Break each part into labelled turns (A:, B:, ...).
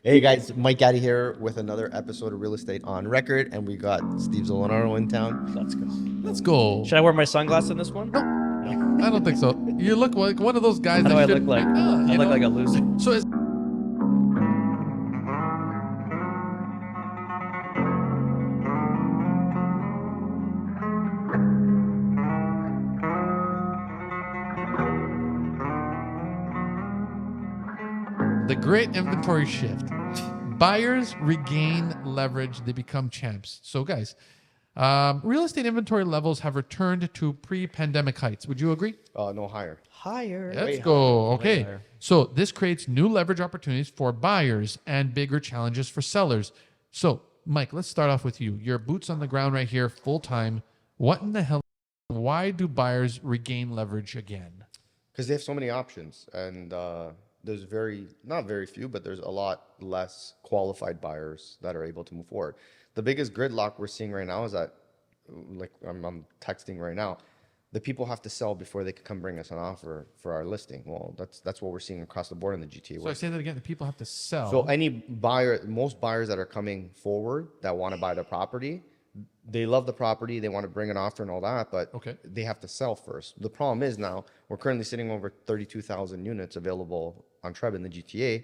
A: Hey guys, Mike Gatti here with another episode of Real Estate on Record, and we got Steve Zalunardo in town.
B: Let's go.
C: Let's go.
B: Should I wear my sunglasses in this one?
C: No,
B: No.
C: I don't think so. You look like one of those guys
B: How
C: that
B: do I
C: should.
B: look like? I
C: you
B: look
C: know?
B: like a loser.
C: So it's the great inventory shift. Buyers regain leverage. They become champs. So, guys, real estate inventory levels have returned to pre-pandemic heights. Would you agree?
A: No higher.
B: Higher.
C: Let's go.
B: Way
C: Okay.
B: higher.
C: So this creates new leverage opportunities for buyers and bigger challenges for sellers. So, Mike, let's start off with you. Your boots on the ground right here, full time. What in the hell? Why do buyers regain leverage again?
A: Because they have so many options, and there's not very few, but there's a lot less qualified buyers that are able to move forward. The biggest gridlock we're seeing right now is that, like I'm texting right now, the people have to sell before they can come bring us an offer for our listing. Well, that's what we're seeing across the board in the GTA.
C: So I say that again. The people have to sell.
A: So most buyers that are coming forward that want to buy the property, they love the property, they want to bring an offer and all that, but
C: Okay.
A: they have to sell first. The problem is now we're currently sitting over 32,000 units available on Trev in the GTA.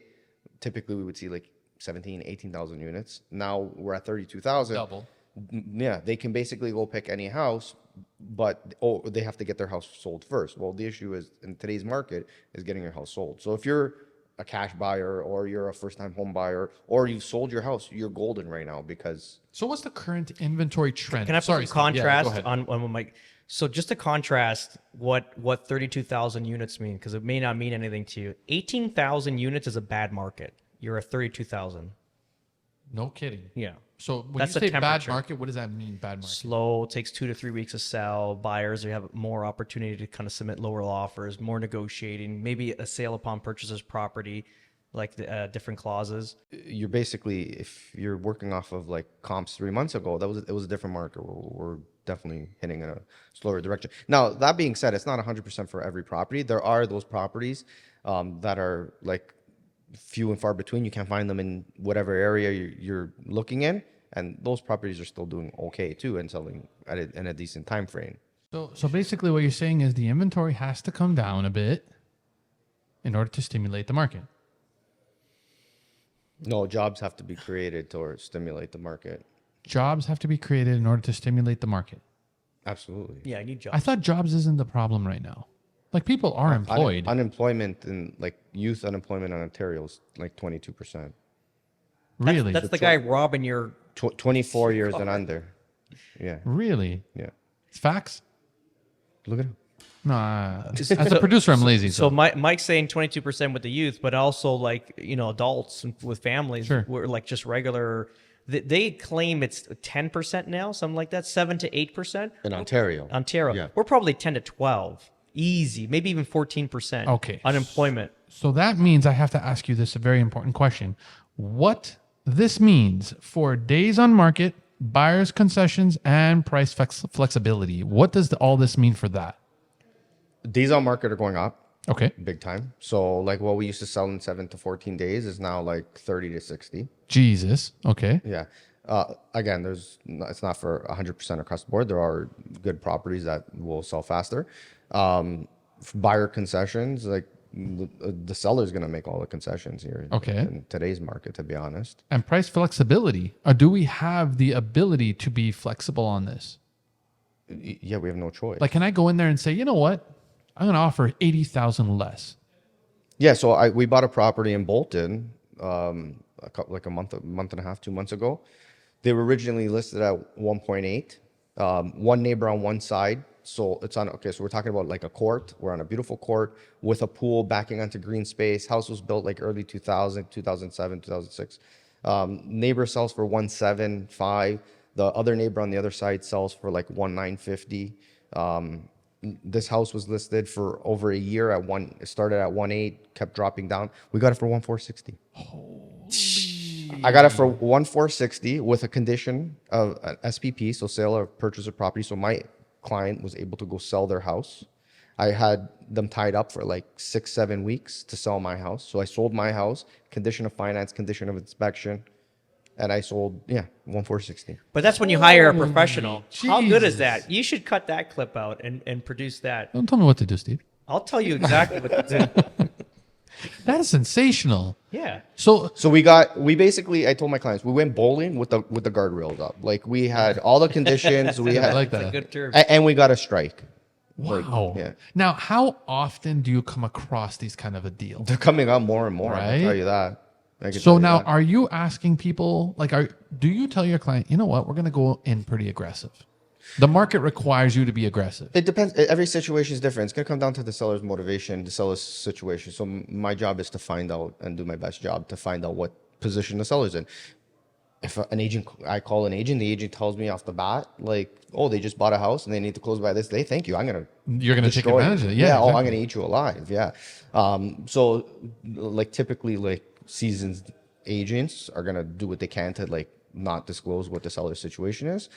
A: Typically we would see like 17, 18,000 units. Now we're at 32,000.
C: Double.
A: Yeah, they can basically go pick any house, but they have to get their house sold first. Well, the issue is in today's market is getting your house sold. So if you're a cash buyer or you're a first-time home buyer or you've sold your house, you're golden right now because
C: So what's the current inventory trend?
B: Can I put
C: Sorry,
B: some
C: Steve. Yeah, go
B: contrast
C: ahead.
B: on my? So just to contrast what 32,000 units mean, because it may not mean anything to you. 18,000 units is a bad market. You're at 32,000.
C: No kidding.
B: Yeah.
C: So when
B: That's
C: you
B: the
C: say bad
B: temperature.
C: market, what does that mean? Bad market.
B: Slow, takes 2 to 3 weeks to sell. Buyers, they have more opportunity to kind of submit lower offers, more negotiating, maybe a sale upon purchaser's property, like the different clauses.
A: you're basically, if you're working off of like comps 3 months ago, it was a different market. We're definitely hitting in a slower direction. Now, that being said, it's not 100% for every property. There are those properties that are like few and far between. You can't find them in whatever area you're looking in, and those properties are still doing okay too and selling in a decent time frame.
C: So basically what you're saying is the inventory has to come down a bit in order to stimulate the market.
A: No, jobs have to be created to stimulate the market.
C: Jobs have to be created in order to stimulate the market.
A: Absolutely.
B: Yeah, I need jobs.
C: I thought jobs isn't the problem right now. Like people are employed.
A: Unemployment and like youth unemployment in Ontario is like 22%.
C: Really?
B: That's the guy robbing your.
A: 24 years and under. Yeah.
C: Really?
A: Yeah.
C: It's facts?
A: Look at him.
C: No, as a producer, I'm lazy.
B: So Mike's saying 22% with the youth, but also like, adults with families.
C: Sure.
B: We're like just regular. They claim it's 10% now, something like that, 7 to 8%.
A: In Ontario.
B: Ontario.
A: Yeah.
B: We're probably 10 to 12. Easy. Maybe even 14%.
C: Okay.
B: Unemployment.
C: So that means I have to ask you this a very important question. What this means for days on market, buyers concessions, and price flexibility. What does all this mean for that?
A: Days on market are going up
C: Okay.
A: big time. So like what we used to sell in 7 to 14 days is now like 30 to 60.
C: Jesus. Okay.
A: Yeah. Again, it's not for 100% across the board. There are good properties that will sell faster. Buyer concessions, like the seller's going to make all the concessions here.
C: Okay.
A: In today's market, to be honest.
C: And price flexibility. Do we have the ability to be flexible on this?
A: Yeah, we have no choice.
C: Like, can I go in there and say, you know what? I'm going to offer 80,000 less.
A: Yeah, so we bought a property in Bolton like a month and a half, 2 months ago. They were originally listed at 1.8. One neighbor on one side. So it's on, okay, so we're talking about like a court. We're on a beautiful court with a pool backing onto green space. House was built like early 2000, 2007, 2006. Neighbor sells for 1.75. The other neighbor on the other side sells for like 1.950. This house was listed for over a year it started at 1.8, kept dropping down. We got it for 1.460. I got it for 1.460 with a condition of an SPP, so sale or purchase of property. So my client was able to go sell their house I had them tied up for like 6-7 weeks to sell my house. So I sold my house, condition of finance, condition of inspection, and I sold 1,460.
B: But that's when you hire a professional. How good is
C: Jesus.
B: that? You should cut that clip out and produce that.
C: Don't tell me what to do, Steve.
B: I'll tell you exactly what to do.
C: That is sensational.
B: Yeah.
C: So
A: So I told my clients, we went bowling with the guardrails up. Like we had all the conditions, we
C: I
A: had,
C: like
B: That's a
C: that.
B: good term.
A: and we got a strike.
C: Wow.
A: yeah.
C: Now, how often do you come across these kind of a deal?
A: They're coming up more and more.
C: Right?
A: I'll tell you that. I can
C: So
A: tell you
C: now,
A: that.
C: are you asking people do you tell your client, you know what, we're going to go in pretty aggressive? The market requires you to be aggressive.
A: It depends. Every situation is different. It's going to come down to the seller's motivation, the seller's situation. So my job is to find out and do my best job to find out what position the seller's in. If I call an agent, the agent tells me off the bat, like, oh, they just bought a house and they need to close by this day. Thank you.
C: You're going to take
A: destroy
C: advantage of it. Yeah.
A: Oh, I'm
C: exactly.
A: going to eat you alive. Yeah. So like typically like seasoned agents are going to do what they can to like not disclose what the seller's situation is.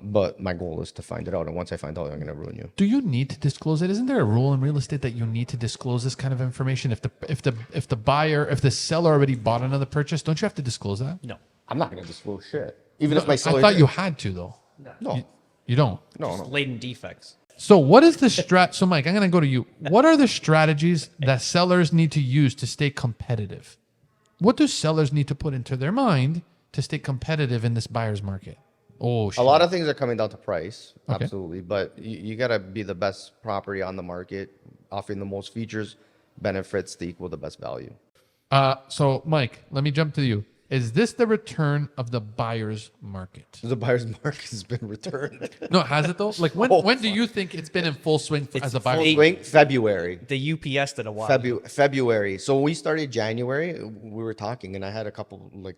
A: But my goal is to find it out. And once I find out, I'm going to ruin you.
C: Do you need to disclose it? Isn't there a rule in real estate that you need to disclose this kind of information? If the seller already bought another purchase, don't you have to disclose that?
B: No.
A: I'm not going to disclose shit. Even if my
C: I
A: seller
C: thought
A: did.
C: you had to though.
A: No,
C: You don't.
A: no.
B: Latent defects.
C: So what is the So Mike, I'm going to go to you. What are the strategies that sellers need to use to stay competitive? What do sellers need to put into their mind to stay competitive in this buyer's market? Oh, shit.
A: A lot of things are coming down to price,
C: Okay.
A: absolutely. But you got to be the best property on the market, offering the most features, benefits to equal the best value.
C: So Mike, let me jump to you. Is this the return of the buyer's market?
A: The buyer's market has been returned.
C: No, has it though? Like when do you think it's been in full swing as a buyer?
B: full-
A: Swing February.
B: The UPS did a while.
A: February. So when we started January, we were talking, and I had a couple like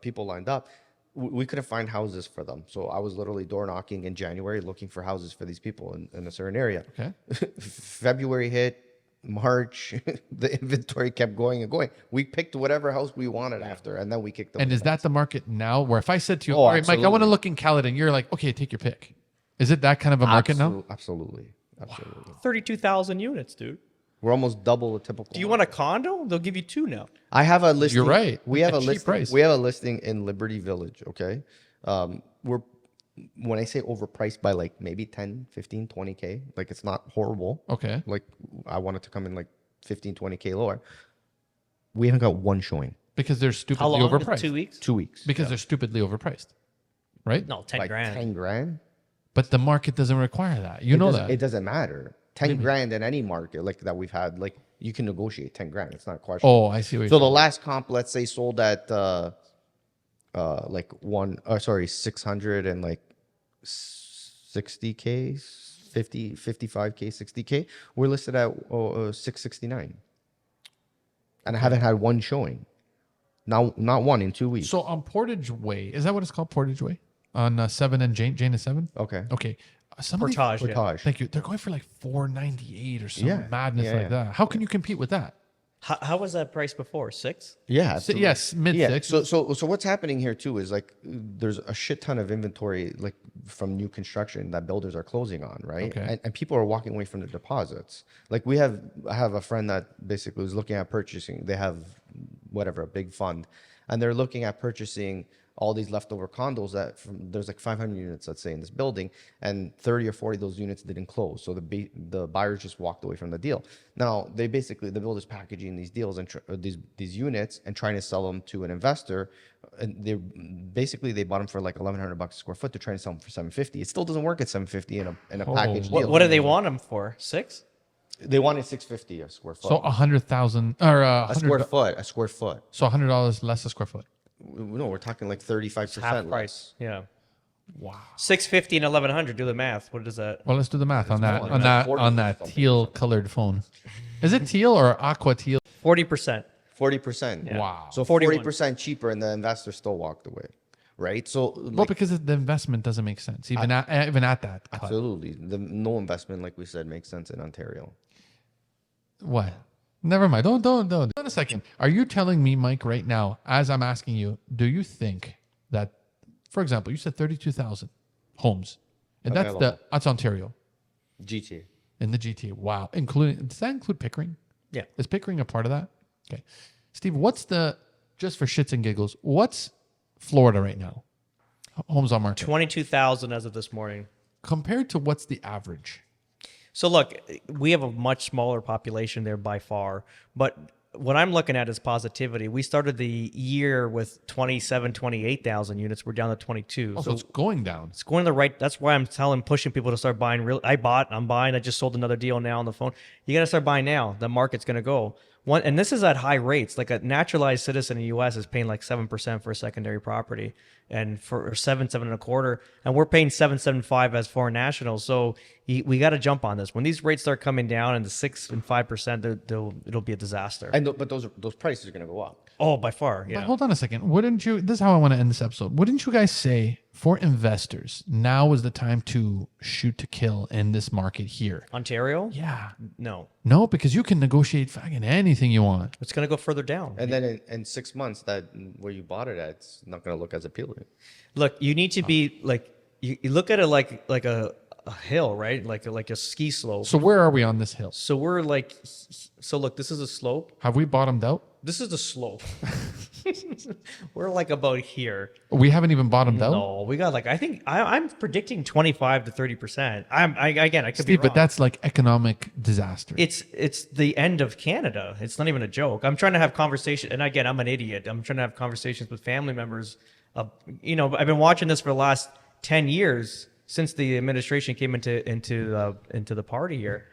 A: people lined up. We couldn't find houses for them, so I was literally door knocking in January, looking for houses for these people in a certain area.
C: Okay.
A: February hit, March, the inventory kept going and going. We picked whatever house we wanted after, and then we kicked them.
C: And is that the market now? Where if I said to you,
A: Oh,
C: all right, Mike, I want to
A: absolutely.
C: look in Caledon, you're like, okay, take your pick. Is it that kind of a market now?
A: Absolutely.
B: 32,000 units, dude.
A: We're almost double the typical.
B: Do you want a condo? They'll give you two now.
A: I have a listing.
C: You're right.
A: We have
C: A
A: a
C: cheap
A: listing.
C: price.
A: We have a listing in Liberty Village. Okay, when I say overpriced by like maybe 10, 15, 20K, like it's not horrible.
C: Okay.
A: Like I want it to come in like 15, 20K lower. We haven't got one showing.
C: Because they're
B: How
C: stupidly
B: long?
C: overpriced.
B: 2 weeks?
A: 2 weeks.
C: Because they're stupidly overpriced. Right?
B: No, 10
A: Like
B: grand.
A: 10 grand.
C: But the market doesn't require that. You know that.
A: It doesn't matter. 10 grand in any market like that we've had, like you can negotiate 10 grand. It's not a question.
C: Oh, I see what you're
A: So
C: saying.
A: the last comp, let's say, sold at like 600 and like 60K, 55K, 60K. We're listed at 669. And I haven't had one showing. Not one in 2 weeks.
C: So on Portage Way, is that what it's called? Portage Way? On 7 and Jane is 7?
A: Okay.
C: Okay. Some of these-
B: Portage. Yeah.
A: Portage.
C: Thank you. They're going for like 498 or some
A: Yeah.
C: madness
A: Yeah,
C: like
A: yeah.
C: that. How can you compete with that?
B: How was that price before? 6?
A: Yeah.
C: So,
A: absolutely.
C: yes, mid
A: Yeah.
C: six.
A: So what's happening here too is like there's a shit ton of inventory like from new construction that builders are closing on, right?
C: Okay.
A: And people are walking away from the deposits. Like I have a friend that basically was looking at purchasing. They have a big fund, and they're looking at purchasing all these leftover condos there's like 500 units, let's say, in this building, and 30 or 40 of those units didn't close. So the buyers just walked away from the deal. Now the builder's packaging these deals and these units and trying to sell them to an investor. And they bought them for like $1,100 a square foot. They're trying to sell them for $750. It still doesn't work at $750 in a package deal.
B: What do they want them for? 6?
A: They wanted $650 a square foot.
C: So 100,000 or
A: a square foot.
C: So $100 less a square foot.
A: No, we're talking like 35%
B: Half
A: less.
B: price. Yeah.
C: Wow.
B: 650 and 1100. Do the math. What is that?
C: Well, let's do the math on that.
A: more.
C: On that.
A: 40
C: On that
A: something.
C: teal colored phone. Is it teal or aqua teal?
B: 40%.
A: 40%.
B: Yeah.
C: Wow.
A: So
B: 41.
A: 40% cheaper, and the investor still walked away, right? So
C: Well, because the investment doesn't make sense even at that cut.
A: absolutely, no investment, like we said, makes sense in Ontario.
C: What? Never mind. Don't. Hold on a second. Are you telling me, Mike, right now, as I'm asking you, do you think that, for example, you said 32,000 homes, and
A: Okay,
C: that's Ontario.
A: GTA.
C: In the GTA. Wow. Does that include Pickering?
B: Yeah.
C: Is Pickering a part of that? Okay. Steve, just for shits and giggles, what's Florida right now? Homes on market.
B: 22,000 as of this morning.
C: Compared to what's the average?
B: So look, we have a much smaller population there by far, but what I'm looking at is positivity. We started the year with 28,000 units. We're down to 22.
C: So it's going down.
B: It's going the right. That's why I'm pushing people to start buying real. I'm buying. I just sold another deal now on the phone. You got to start buying now. The market's going to go. And this is at high rates. Like a naturalized citizen in the U.S. is paying like 7% for a secondary property, and for 7.25, and we're paying 7.75 as foreign nationals. So we got to jump on this. When these rates start coming down into 6 and 5%, it'll be a disaster.
A: But those prices are going to go up.
B: Oh, by far, yeah.
C: But hold on a second. Wouldn't you? This is how I want to end this episode. Wouldn't you guys say for investors now is the time to shoot to kill in this market here?
B: Ontario?
C: Yeah.
B: No,
C: because you can negotiate fucking anything you want.
B: it's going to go further down.
A: And then in 6 months, that where you bought it at, it's not going to look as appealing.
B: Look, you need to be like you look at it like a hill, right? Like a ski slope.
C: So where are we on this hill?
B: So we're like, so look, this is a slope.
C: Have we bottomed out?
B: This is the slope. We're like about here.
C: We haven't even bottomed out.
B: No, we got like I'm predicting 25 to 30%. I could be
C: Steve,
B: wrong.
C: but that's like economic disaster.
B: It's the end of Canada. It's not even a joke. I'm trying to have conversation, and again, I'm an idiot. I'm trying to have conversations with family members. I've been watching this for the last 10 years since the administration came into the party here,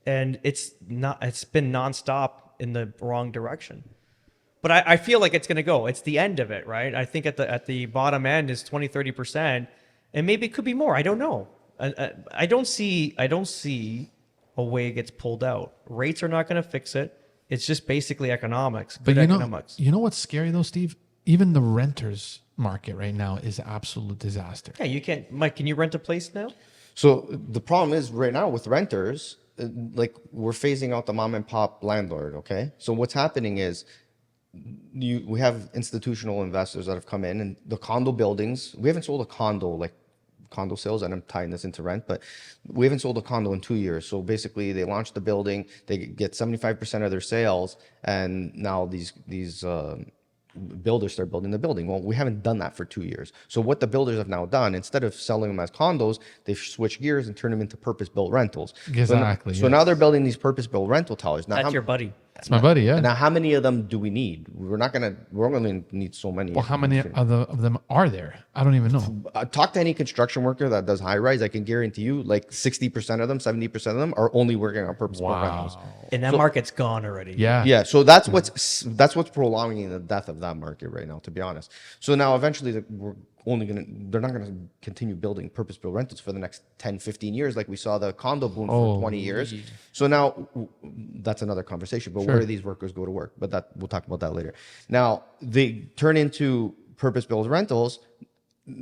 B: and it's been nonstop in the wrong direction. But I feel like it's going to go. It's the end of it, right? I think at the bottom end is 20-30%, and maybe it could be more. I don't know. I don't see a way it gets pulled out. Rates are not going to fix it. It's just basically economics.
C: But
B: Good economics.
C: you know what's scary though, Steve? Even the renters market right now is an absolute disaster.
B: Yeah, you can't. Mike, can you rent a place now?
A: So the problem is right now with renters, like we're phasing out the mom and pop landlord. Okay, so what's happening is we have institutional investors that have come in, and the condo buildings. We haven't sold a condo, like condo sales, and I'm tying this into rent, but we haven't sold a condo in 2 years. So basically, they launched the building, they get 75% of their sales, and now these builders start building the building. Well, we haven't done that for 2 years. So what the builders have now done, instead of selling them as condos, they've switched gears and turned them into purpose-built rentals.
C: Exactly.
A: So now they're building these purpose-built rental towers. Now,
B: That's your buddy.
C: That's my buddy, yeah.
A: Now, how many of them do we need? We're only gonna need so many.
C: Well, how many of them are there? I don't even know.
A: Talk to any construction worker that does high rise. I can guarantee you, like 60% of them, 70% of them are only working on purpose-built rentals.
B: And that market's gone already.
C: Yeah.
A: Yeah, so that's what's prolonging the death of that market right now, to be honest. So now eventually they're not gonna continue building purpose-built rentals for the next 10, 15 years like we saw the condo boom for 20 years. So now that's another conversation. But where do these workers go to work? But we'll talk about that later. Now they turn into purpose-built rentals.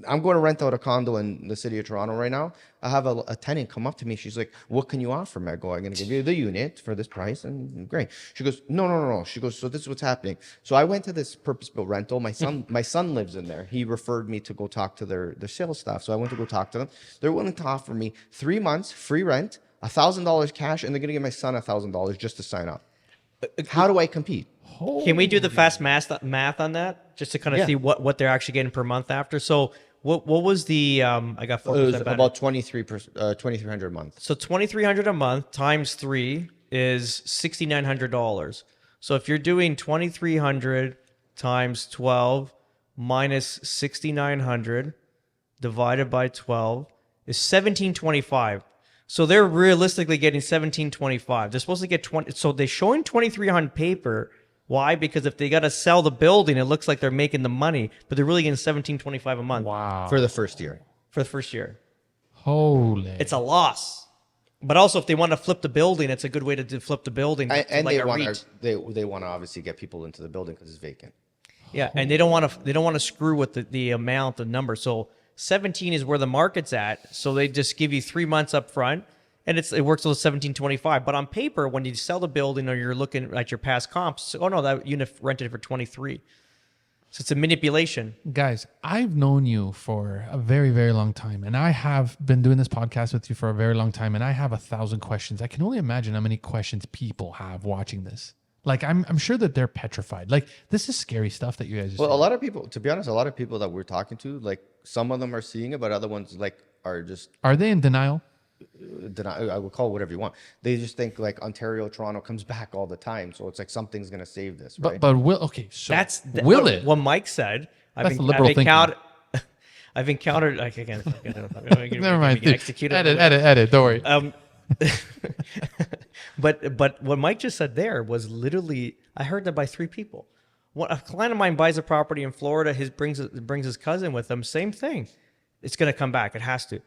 A: I'm going to rent out a condo in the city of Toronto right now. I have a tenant come up to me. She's like, "What can you offer me?" I go, "I'm going to give you the unit for this price." And great. She goes, No. She goes, "So this is what's happening." So I went to this purpose-built rental. My son lives in there. He referred me to go talk to their sales staff. So I went to go talk to them. They're willing to offer me 3 months free rent, $1,000 cash, and they're going to give my son $1,000 just to sign up. How do I compete?
B: Can we do the fast math on that just to kind of see what they're actually getting per month after? So what was the I got 4%
A: It was
B: better.
A: about 2,300 a month.
B: So $2,300 a month times 3 is $6,900. So if you're doing 2,300 times 12 minus 6,900 divided by 12 is 1,725. So they're realistically getting 1,725. They're supposed to get 20. So they're showing 2,300 on paper. Why? Because if they got to sell the building, it looks like they're making the money, but they're really getting 1,725 a month.
C: Wow.
A: For the first year.
B: For the first year.
C: Holy.
B: It's a loss. But also, if they want to flip the building, it's a good way to flip the building.
A: And
B: like
A: they want to obviously get people into the building because it's vacant.
B: Yeah, and they don't want to screw with the amount, the number. So 17 is where the market's at. So they just give you 3 months up front, and it works till 1725. But on paper, when you sell the building or you're looking at your past comps, oh no, that unit rented for 23. So it's a manipulation.
C: Guys, I've known you for a very, very long time, and I have been doing this podcast with you for a very long time, and I have 1,000 questions. I can only imagine how many questions people have watching this. Like, I'm sure that they're petrified. Like, this is scary stuff that you guys are
A: Well, a
C: saying.
A: lot of people, to be honest, a lot of people that we're talking to, like some of them are seeing it, but other ones like are just
C: Are they in denial?
A: I would call it whatever you want. They just think like Ontario, Toronto comes back all the time, so it's like something's gonna save this, right?
C: But will, okay, so
B: That's
C: will
B: what,
C: it?
B: what Mike said.
C: That's liberal thinking.
B: I've encountered. Like, again,
C: Never mind.
B: Execute
C: Edit. Don't worry.
B: But what Mike just said there was literally, I heard that by 3 people. A client of mine buys a property in Florida. Brings his cousin with him. Same thing. It's gonna come back. It has to.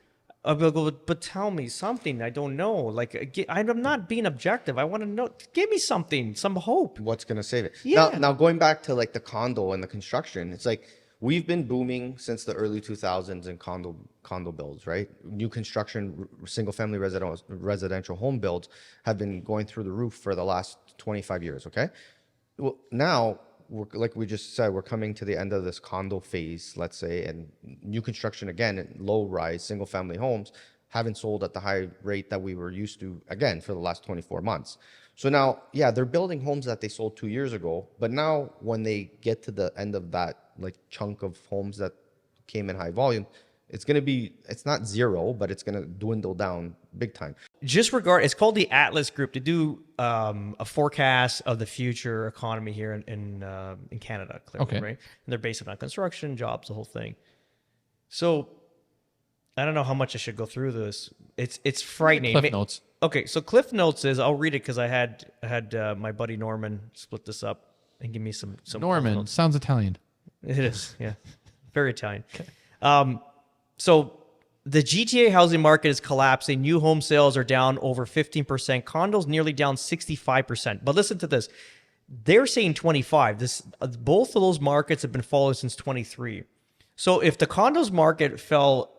B: I'll go, but tell me something. I don't know. Like, I'm not being objective. I want to know. Give me something, some hope.
A: What's gonna save it?
B: Yeah.
A: Now going back to like the condo and the construction, it's like we've been booming since the early 2000s in condo builds, right? New construction, single family residential home builds have been going through the roof for the last 25 years. Okay, well now like we just said, we're coming to the end of this condo phase, let's say, and new construction again, low rise single family homes haven't sold at the high rate that we were used to again for the last 24 months. So now, yeah, they're building homes that they sold 2 years ago, but now when they get to the end of that like chunk of homes that came in high volume, it's not zero, but it's gonna dwindle down big time.
B: It's called the Atlas Group to do a forecast of the future economy here in Canada, clearly,
C: Okay.
B: right? And they're based on construction, jobs, the whole thing. So I don't know how much I should go through this. It's frightening.
C: Cliff notes.
B: Okay, so Cliff Notes is, I'll read it because I had my buddy Norman split this up and give me some
C: Norman
B: Cliff Notes.
C: sounds Italian.
B: It is, yeah, very Italian. So the GTA housing market is collapsing. New home sales are down over 15%. Condos nearly down 65%. But listen to this. They're saying 25. Both of those markets have been falling since 23. So if the condos market fell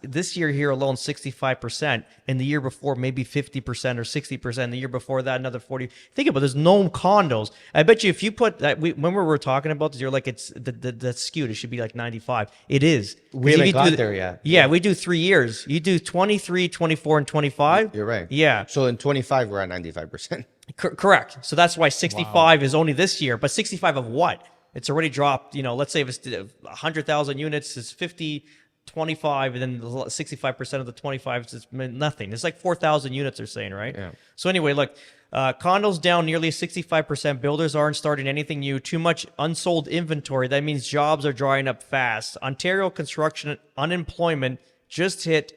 B: this year here alone 65%, and the year before maybe 50% or 60%, the year before that another 40. Think about it, there's no condos. I bet you if you put that, when we were talking about this, you're like, it's that's skewed. It should be like 95. It is.
A: We haven't got there yet.
B: Yeah, we do 3 years. You do 23, 24, and 25.
A: You're right.
B: Yeah.
A: So in 25, we're at 95%.
B: Correct. So that's why 65 is only this year. But 65 of what? It's already dropped, let's say if it's 100,000 units, it's 50, 25, and then 65% of the 25 is nothing. It's like 4,000 units they're saying, right?
A: Yeah.
B: So anyway, look, condos down nearly 65%. Builders aren't starting anything new. Too much unsold inventory. That means jobs are drying up fast. Ontario construction unemployment just hit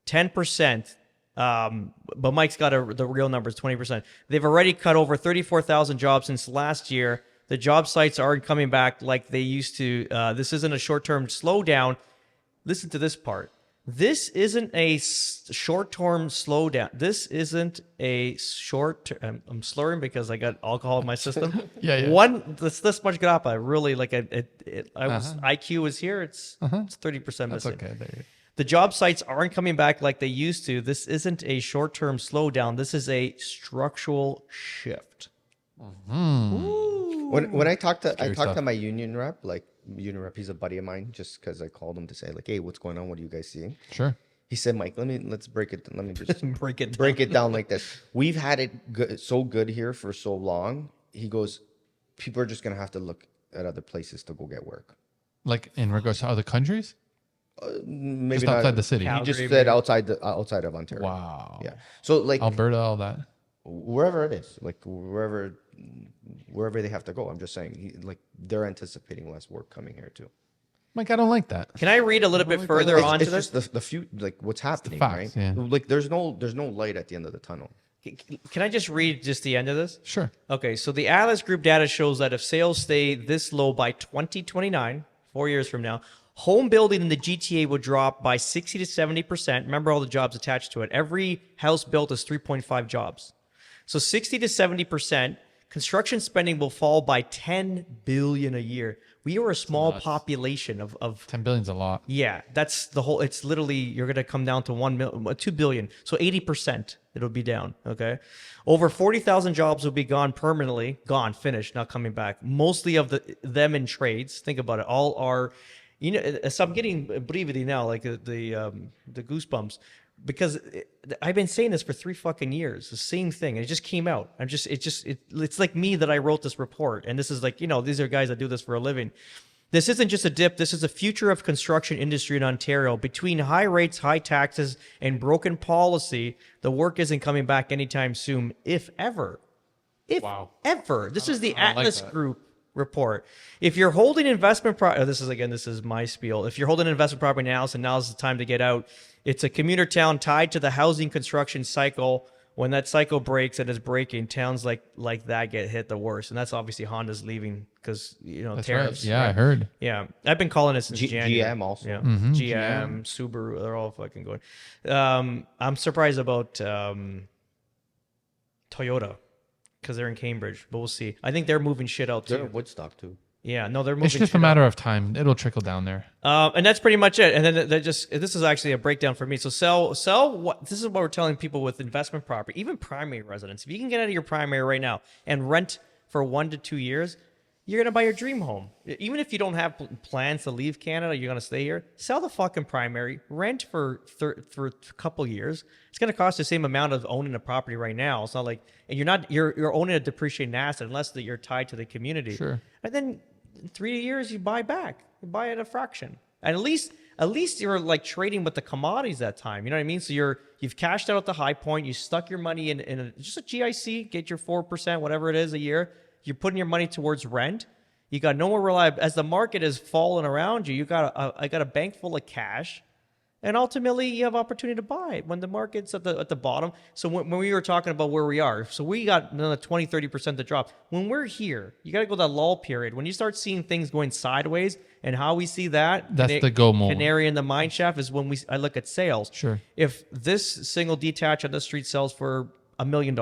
B: 10%. But Mike's got the real numbers, 20%. They've already cut over 34,000 jobs since last year. The job sites aren't coming back like they used to. This isn't a short-term slowdown. Listen to this part. This isn't a short-term slowdown. This isn't a I'm slurring because I got alcohol in my system.
C: Yeah.
B: This much grappa. Really, like IQ was here. It's 30%
C: That's
B: missing.
C: okay. There you go.
B: The job sites aren't coming back like they used to. This isn't a short-term slowdown. This is a structural shift.
A: When I talked to
C: stuff.
A: my union rep, he's a buddy of mine, just because I called him to say like, hey, what's going on? What are you guys seeing?
C: Sure.
A: He said, Mike, let's break it. Let me just
B: Break it down.
A: break it down like this. We've had it so good here for so long. He goes, people are just gonna have to look at other places to go get work.
C: Like in regards to other countries?
A: Maybe
C: Just
A: not
C: outside the city.
A: He just
B: Calgary,
A: said
B: maybe.
A: outside of Ontario.
C: Wow.
A: Yeah. So like
C: Alberta, all that.
A: wherever it is, like wherever they have to go. I'm just saying, they're anticipating less work coming here too.
C: Mike, I don't like that.
B: Can I read a little bit further
A: It's
B: onto this?
A: just the few, like what's happening,
C: facts,
A: right?
C: yeah.
A: Like there's no light at the end of the tunnel.
B: Can I just read just the end of this?
C: Sure.
B: Okay, so the Atlas Group data shows that if sales stay this low by 2029, 4 years from now, home building in the GTA would drop by 60 to 70%. Remember all the jobs attached to it. Every house built is 3.5 jobs. So 60 to 70%. construction spending will fall by 10 billion a year. We are a small population of
C: 10 billion is a lot.
B: yeah, that's the whole. It's literally you're gonna come down to 2 billion. So 80% it'll be down. Okay, over 40,000 jobs will be gone permanently, gone, finished, not coming back. Mostly of them in trades. Think about it. All are, so I'm getting breathing now, like the goosebumps, because I've been saying this for 3 fucking years. The same thing. And it just came out. It's like me that I wrote this report, and this is like these are guys that do this for a living. This isn't just a dip. This is a future of construction industry in Ontario. Between high rates, high taxes, and broken policy, the work isn't coming back anytime soon, if ever. If ever. This is the Atlas Group report. If you're holding investment this is my spiel. If you're holding investment property now, so now's the time to get out. It's a commuter town tied to the housing construction cycle. When that cycle breaks and is breaking, towns like that get hit the worst. And that's obviously Honda's leaving because
C: That's
B: tariffs.
C: right. Yeah, I heard.
B: Yeah, I've been calling it since January.
A: GM also.
B: Yeah,
C: Mm-hmm.
B: GM, Subaru, they're all fucking going. I'm surprised about Toyota because they're in Cambridge, but we'll see. I think they're moving shit out
A: They're
B: too.
A: in Woodstock too.
B: Yeah, no, they're moving.
C: It's just a matter of time. It'll trickle down there.
B: And that's pretty much it. And then this is actually a breakdown for me. So sell what, this is what we're telling people with investment property, even primary residence. If you can get out of your primary right now and rent for 1 to 2 years, you're going to buy your dream home. Even if you don't have plans to leave Canada, you're going to stay here, sell the fucking primary, rent for a couple years. It's going to cost the same amount of owning a property right now. It's not like, and you're owning a depreciating asset unless that you're tied to the community.
C: Sure.
B: And then in 3 years you buy back. You buy at a fraction. And at least you're like trading with the commodities that time. You know what I mean? So you've cashed out at the high point. You stuck your money in just a GIC, get your 4%, whatever it is a year. You're putting your money towards rent. You got no more reliable. As the market is falling around you, I got a bank full of cash. And ultimately, you have opportunity to buy it when the market's at the bottom. So when we were talking about where we are, so we got another 20, 30% to drop. When we're here, you got to go that lull period. When you start seeing things going sideways, and how we see that,
C: That's the go moment.
B: Canary in the mine shaft is when I look at sales.
C: Sure.
B: If this single detached on the street sells for $1 million,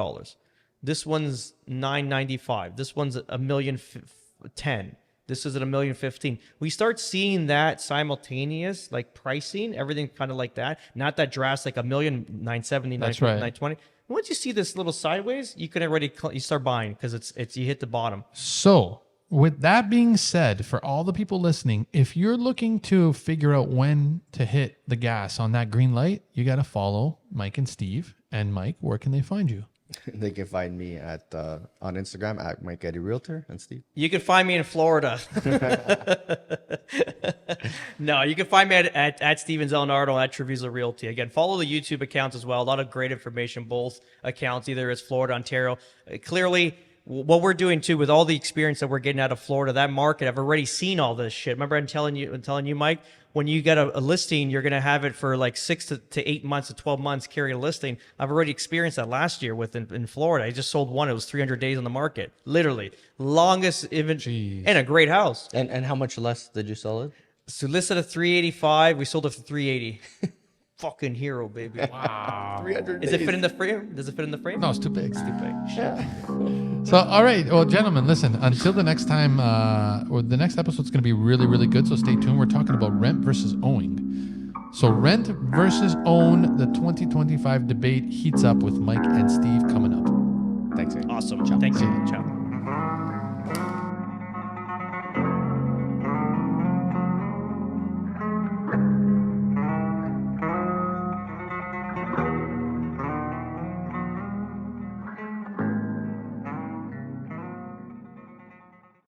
B: this one's $995. This one's $1,010,000. This is at $1,015,000. We start seeing that simultaneous, like pricing, everything kind of like that. Not that drastic, $1,970,000,
C: That's right.
B: $920,000. Once you see this little sideways, you can already you start buying because it's you hit the bottom.
C: So, with that being said, for all the people listening, if you're looking to figure out when to hit the gas on that green light, you got to follow Mike and Steve. And Mike, where can they find you?
A: They can find me on Instagram at Mike Gatti Realtor, and Steve.
B: You can find me in Florida. No, you can find me at Steven Zalunardo at Treviso Realty. Again, follow the YouTube accounts as well. A lot of great information, both accounts, either it's Florida, Ontario. Clearly, what we're doing too with all the experience that we're getting out of Florida, that market, I've already seen all this shit. Remember I'm telling you, Mike, when you get a listing, you're going to have it for like 6 to 8 months to 12 months, carry a listing. I've already experienced that last year in Florida. I just sold one. It was 300 days on the market. Literally. Longest even.
C: Jeez.
B: And a great house.
A: And how much less did you sell it?
B: So listed at 385. We sold it for 380. Fucking hero, baby.
C: Wow.
A: 300
B: Does it fit in the frame? Does it fit in the frame?
C: No, it's too big.
B: It's too big.
C: So, all right. Well, gentlemen, listen, until the next time, or the next episode's going to be really, really good. So stay tuned. We're talking about rent versus owing. So rent versus own, the 2025 debate heats up with Mike and Steve coming up.
A: Thanks, man.
B: Awesome. Thanks. Ciao.